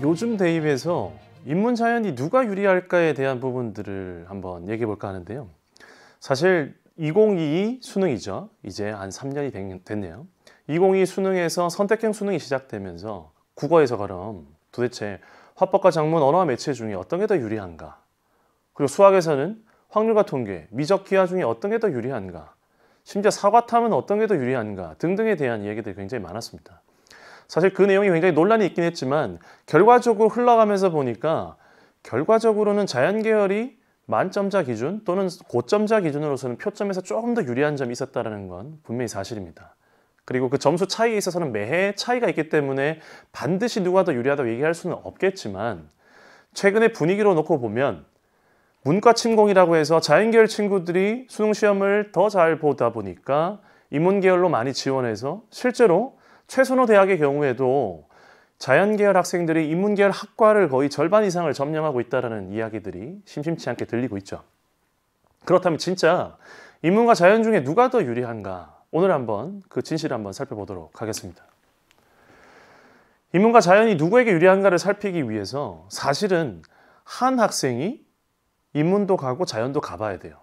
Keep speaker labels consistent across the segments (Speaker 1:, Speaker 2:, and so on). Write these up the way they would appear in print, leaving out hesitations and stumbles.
Speaker 1: 요즘 대입에서 인문자연이 누가 유리할까에 대한 부분들을 한번 얘기해 볼까 하는데요. 사실 2022 수능이죠. 이제 한 3년이 됐네요. 2022 수능에서 선택형 수능이 시작되면서 국어에서 그럼 도대체 화법과 작문, 언어와 매체 중에 어떤 게 더 유리한가? 그리고 수학에서는 확률과 통계, 미적 기하 중에 어떤 게 더 유리한가? 심지어 사과탐은 어떤 게 더 유리한가? 등등에 대한 이야기들이 굉장히 많았습니다. 사실 그 내용이 굉장히 논란이 있긴 했지만 결과적으로 흘러가면서 보니까 결과적으로는 자연계열이 만점자 기준 또는 고점자 기준으로서는 표점에서 조금 더 유리한 점이 있었다는 건 분명히 사실입니다. 그리고 그 점수 차이에 있어서는 매해 차이가 있기 때문에 반드시 누가 더 유리하다고 얘기할 수는 없겠지만 최근의 분위기로 놓고 보면 문과 침공이라고 해서 자연계열 친구들이 수능 시험을 더 잘 보다 보니까 인문계열로 많이 지원해서 실제로 최선호 대학의 경우에도 자연계열 학생들이 인문계열 학과를 거의 절반 이상을 점령하고 있다는 이야기들이 심심치 않게 들리고 있죠. 그렇다면 진짜 인문과 자연 중에 누가 더 유리한가? 오늘 한번 그 진실을 한번 살펴보도록 하겠습니다. 인문과 자연이 누구에게 유리한가를 살피기 위해서 사실은 한 학생이 인문도 가고 자연도 가봐야 돼요.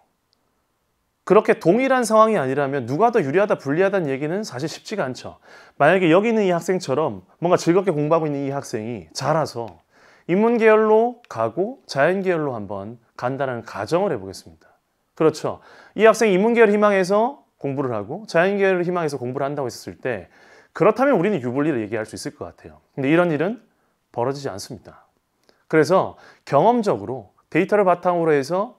Speaker 1: 그렇게 동일한 상황이 아니라면 누가 더 유리하다 불리하다는 얘기는 사실 쉽지가 않죠. 만약에 여기 있는 이 학생처럼 뭔가 즐겁게 공부하고 있는 이 학생이 자라서 인문계열로 가고 자연계열로 한번 간다는 가정을 해보겠습니다. 그렇죠. 이 학생이 인문계열 희망해서 공부를 하고 자연계열을 희망해서 공부를 한다고 했을 때 그렇다면 우리는 유불리를 얘기할 수 있을 것 같아요. 근데 이런 일은 벌어지지 않습니다. 그래서 경험적으로 데이터를 바탕으로 해서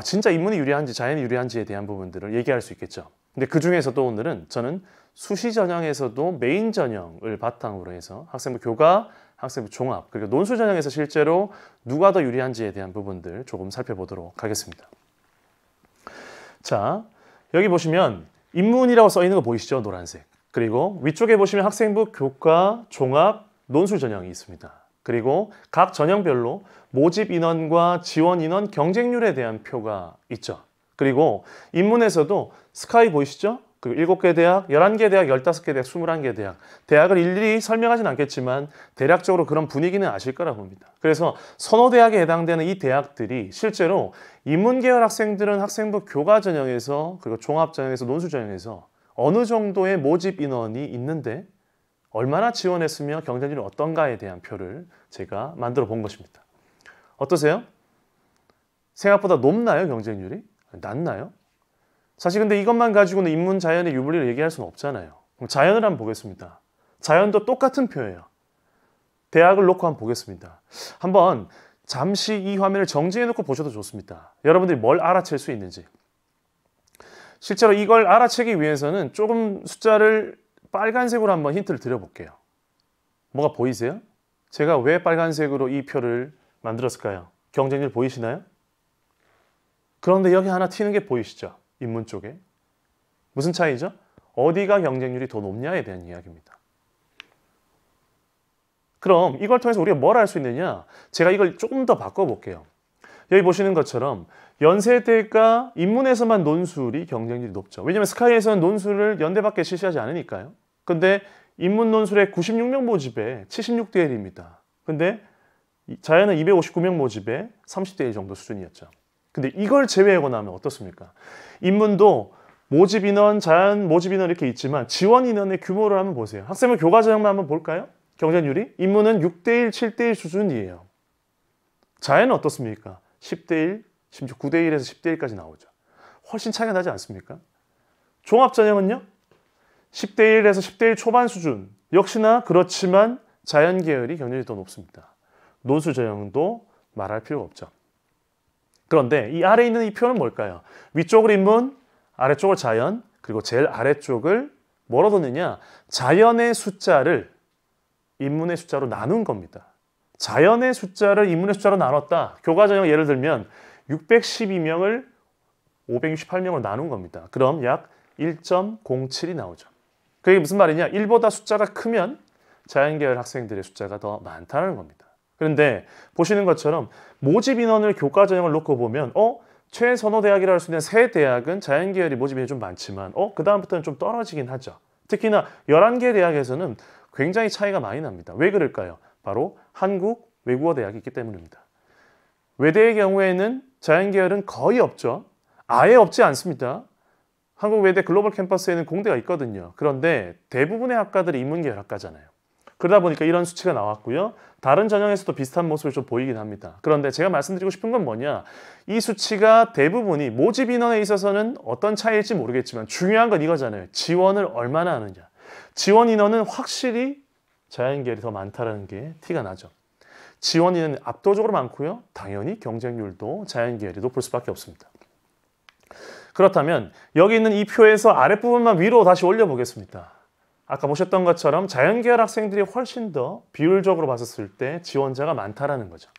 Speaker 1: 진짜 인문이 유리한지 자연이 유리한지에 대한 부분들을 얘기할 수 있겠죠. 근데 그 중에서도 오늘은 저는 수시 전형에서도 메인 전형을 바탕으로 해서 학생부 교과, 학생부 종합, 그리고 논술 전형에서 실제로 누가 더 유리한지에 대한 부분들 조금 살펴보도록 하겠습니다. 자, 여기 보시면 인문이라고 써 있는 거 보이시죠? 노란색. 그리고 위쪽에 보시면 학생부 교과, 종합, 논술 전형이 있습니다. 그리고 각 전형별로 모집 인원과 지원 인원 경쟁률에 대한 표가 있죠. 그리고 인문에서도 스카이 보이시죠? 그리고 7개 대학, 11개 대학, 15개 대학, 21개 대학. 대학을 일일이 설명하진 않겠지만 대략적으로 그런 분위기는 아실 거라 봅니다. 그래서 선호대학에 해당되는 이 대학들이 실제로 인문계열 학생들은 학생부 교과 전형에서 그리고 종합 전형에서 논술 전형에서 어느 정도의 모집 인원이 있는데 얼마나 지원했으며 경쟁률이 어떤가에 대한 표를 제가 만들어 본 것입니다. 어떠세요? 생각보다 높나요, 경쟁률이? 낮나요? 사실 근데 이것만 가지고는 인문, 자연의 유불리를 얘기할 수는 없잖아요. 그럼 자연을 한번 보겠습니다. 자연도 똑같은 표예요. 대학을 놓고 한번 보겠습니다. 한번 잠시 이 화면을 정지해 놓고 보셔도 좋습니다. 여러분들이 뭘 알아챌 수 있는지. 실제로 이걸 알아채기 위해서는 조금 숫자를 빨간색으로 한번 힌트를 드려볼게요. 뭐가 보이세요? 제가 왜 빨간색으로 이 표를 만들었을까요? 경쟁률 보이시나요? 그런데 여기 하나 튀는 게 보이시죠? 인문 쪽에. 무슨 차이죠? 어디가 경쟁률이 더 높냐에 대한 이야기입니다. 그럼 이걸 통해서 우리가 뭘 알 수 있느냐? 제가 이걸 조금 더 바꿔볼게요. 여기 보시는 것처럼 연세대가 인문에서만 논술이 경쟁률이 높죠. 왜냐하면 스카이에서는 논술을 연대밖에 실시하지 않으니까요. 근데 인문 논술의 96명 모집에 76대 1입니다. 근데 자연은 259명 모집에 30대 1 정도 수준이었죠. 근데 이걸 제외하고 나면 어떻습니까? 인문도 모집 인원, 자연 모집 인원 이렇게 있지만 지원 인원의 규모를 한번 보세요. 학생부 교과 전형만 한번 볼까요? 경쟁률이? 인문은 6대 1, 7대 1 수준이에요. 자연은 어떻습니까? 10대 1, 심지어 9대 1에서 10대 1까지 나오죠. 훨씬 차이가 나지 않습니까? 종합 전형은요? 10대 1에서 10대 1 초반 수준. 역시나 그렇지만 자연 계열이 경쟁률이 더 높습니다. 논술 전형도 말할 필요가 없죠. 그런데 이 아래에 있는 이 표는 뭘까요? 위쪽을 인문, 아래쪽을 자연, 그리고 제일 아래쪽을 뭐로 뒀느냐? 자연의 숫자를 인문의 숫자로 나눈 겁니다. 자연의 숫자를 인문의 숫자로 나눴다. 교과 전형 예를 들면 612명을 568명으로 나눈 겁니다. 그럼 약 1.07이 나오죠. 그게 무슨 말이냐? 1보다 숫자가 크면 자연계열 학생들의 숫자가 더 많다는 겁니다. 그런데 보시는 것처럼 모집 인원을 교과 전형을 놓고 보면 최선호 대학이라 할 수 있는 세 대학은 자연계열이 모집 인원이 좀 많지만 그 다음부터는 좀 떨어지긴 하죠. 특히나 11개 대학에서는 굉장히 차이가 많이 납니다. 왜 그럴까요? 바로 한국 외국어 대학이 있기 때문입니다. 외대의 경우에는 자연계열은 거의 없죠. 아예 없지 않습니다. 한국 외대 글로벌 캠퍼스에는 공대가 있거든요. 그런데 대부분의 학과들이 인문계열 학과잖아요. 그러다 보니까 이런 수치가 나왔고요. 다른 전형에서도 비슷한 모습을 좀 보이긴 합니다. 그런데 제가 말씀드리고 싶은 건 뭐냐. 이 수치가 대부분이 모집 인원에 있어서는 어떤 차이일지 모르겠지만 중요한 건 이거잖아요. 지원을 얼마나 하느냐. 지원 인원은 확실히 자연계열이 더 많다는 게 티가 나죠. 지원 인원은 압도적으로 많고요. 당연히 경쟁률도 자연계열이 높을 수밖에 없습니다. 그렇다면 여기 있는 이 표에서 아랫부분만 위로 다시 올려보겠습니다. 아까 보셨던 것처럼 자연계열 학생들이 훨씬 더 비율적으로 봤었을 때 지원자가 많다라는 거죠.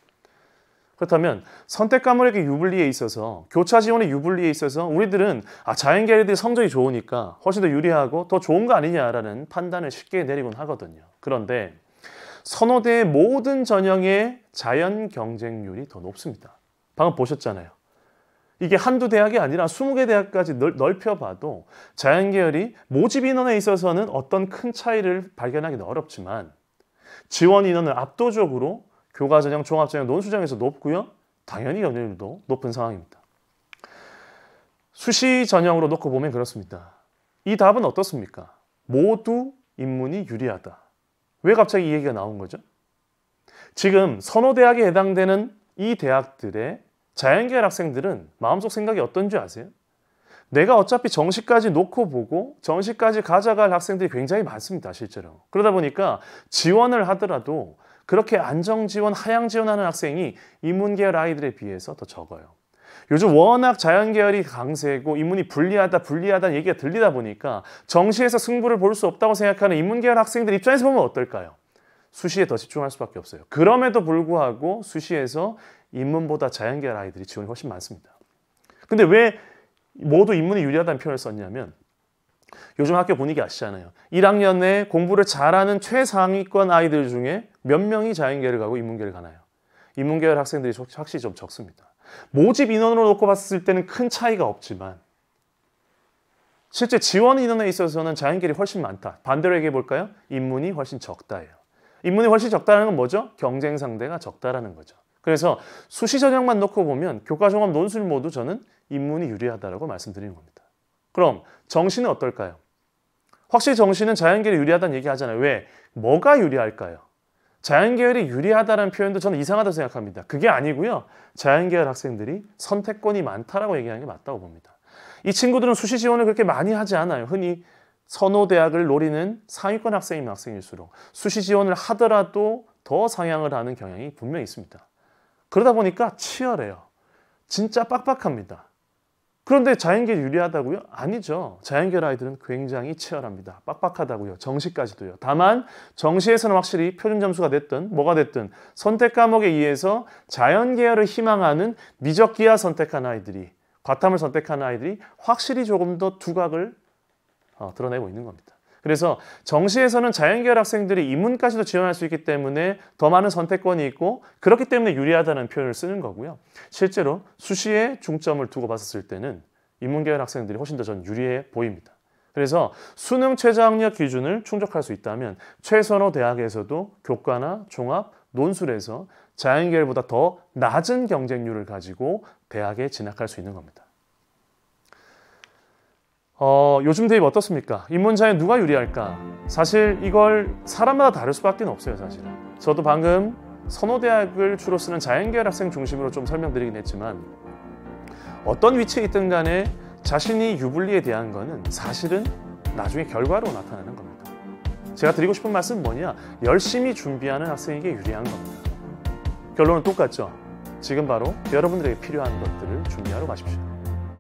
Speaker 1: 그렇다면 선택 과목의 유불리에 있어서 교차 지원의 유불리에 있어서 우리들은 자연계열들이 성적이 좋으니까 훨씬 더 유리하고 더 좋은 거 아니냐라는 판단을 쉽게 내리곤 하거든요. 그런데 선호대의 모든 전형의 자연 경쟁률이 더 높습니다. 방금 보셨잖아요. 이게 한두 대학이 아니라 20개 대학까지 넓혀봐도 자연계열이 모집 인원에 있어서는 어떤 큰 차이를 발견하기는 어렵지만 지원 인원은 압도적으로 교과전형, 종합전형, 논술전형에서 높고요. 당연히 경쟁률도 높은 상황입니다. 수시 전형으로 놓고 보면 그렇습니다. 이 답은 어떻습니까? 모두 인문이 유리하다. 왜 갑자기 이 얘기가 나온 거죠? 지금 선호대학에 해당되는 이 대학들의 자연계열 학생들은 마음속 생각이 어떤지 아세요? 내가 어차피 정시까지 놓고 보고 정시까지 가져갈 학생들이 굉장히 많습니다. 실제로. 그러다 보니까 지원을 하더라도 그렇게 안정지원, 하향지원하는 학생이 인문계열 아이들에 비해서 더 적어요. 요즘 워낙 자연계열이 강세고 인문이 불리하다는 얘기가 들리다 보니까 정시에서 승부를 볼 수 없다고 생각하는 인문계열 학생들 입장에서 보면 어떨까요? 수시에 더 집중할 수밖에 없어요. 그럼에도 불구하고 수시에서 인문보다 자연계열 아이들이 지원이 훨씬 많습니다. 근데 왜 모두 인문이 유리하다는 표현을 썼냐면 요즘 학교 분위기 아시잖아요. 1학년에 공부를 잘하는 최상위권 아이들 중에 몇 명이 자연계열을 가고 인문계열을 가나요? 인문계열 학생들이 확실히 좀 적습니다. 모집 인원으로 놓고 봤을 때는 큰 차이가 없지만 실제 지원 인원에 있어서는 자연계열이 훨씬 많다. 반대로 얘기해 볼까요? 인문이 훨씬 적다예요. 인문이 훨씬 적다는 건 뭐죠? 경쟁 상대가 적다라는 거죠. 그래서 수시 전형만 놓고 보면 교과, 종합, 논술 모두 저는 인문이 유리하다라고 말씀드리는 겁니다. 그럼 정시는 어떨까요? 확실히 정시는 자연계열이 유리하다는 얘기 하잖아요. 왜? 뭐가 유리할까요? 자연계열이 유리하다는 표현도 저는 이상하다고 생각합니다. 그게 아니고요. 자연계열 학생들이 선택권이 많다라고 얘기하는 게 맞다고 봅니다. 이 친구들은 수시 지원을 그렇게 많이 하지 않아요. 흔히 선호대학을 노리는 상위권 학생이면 학생일수록 수시 지원을 하더라도 더 상향을 하는 경향이 분명히 있습니다. 그러다 보니까 치열해요. 진짜 빡빡합니다. 그런데 자연계열 유리하다고요? 아니죠. 자연계열 아이들은 굉장히 치열합니다. 빡빡하다고요. 정시까지도요. 다만 정시에서는 확실히 표준 점수가 됐든 뭐가 됐든 선택 과목에 의해서 자연계열을 희망하는 미적기하 선택한 아이들이 과탐을 선택한 아이들이 확실히 조금 더 두각을 드러내고 있는 겁니다. 그래서 정시에서는 자연계열 학생들이 인문까지도 지원할 수 있기 때문에 더 많은 선택권이 있고 그렇기 때문에 유리하다는 표현을 쓰는 거고요. 실제로 수시에 중점을 두고 봤었을 때는 인문계열 학생들이 훨씬 더 전 유리해 보입니다. 그래서 수능 최저학력 기준을 충족할 수 있다면 최선호 대학에서도 교과나 종합, 논술에서 자연계열보다 더 낮은 경쟁률을 가지고 대학에 진학할 수 있는 겁니다. 요즘 대입 어떻습니까? 인문자연 누가 유리할까? 사실 이걸 사람마다 다를 수밖에 없어요, 사실은. 저도 방금 선호대학을 주로 쓰는 자연계열 학생 중심으로 좀 설명드리긴 했지만 어떤 위치에 있든 간에 자신이 유불리에 대한 거는 사실은 나중에 결과로 나타나는 겁니다. 제가 드리고 싶은 말씀은 뭐냐? 열심히 준비하는 학생에게 유리한 겁니다. 결론은 똑같죠? 지금 바로 여러분들에게 필요한 것들을 준비하러 가십시오.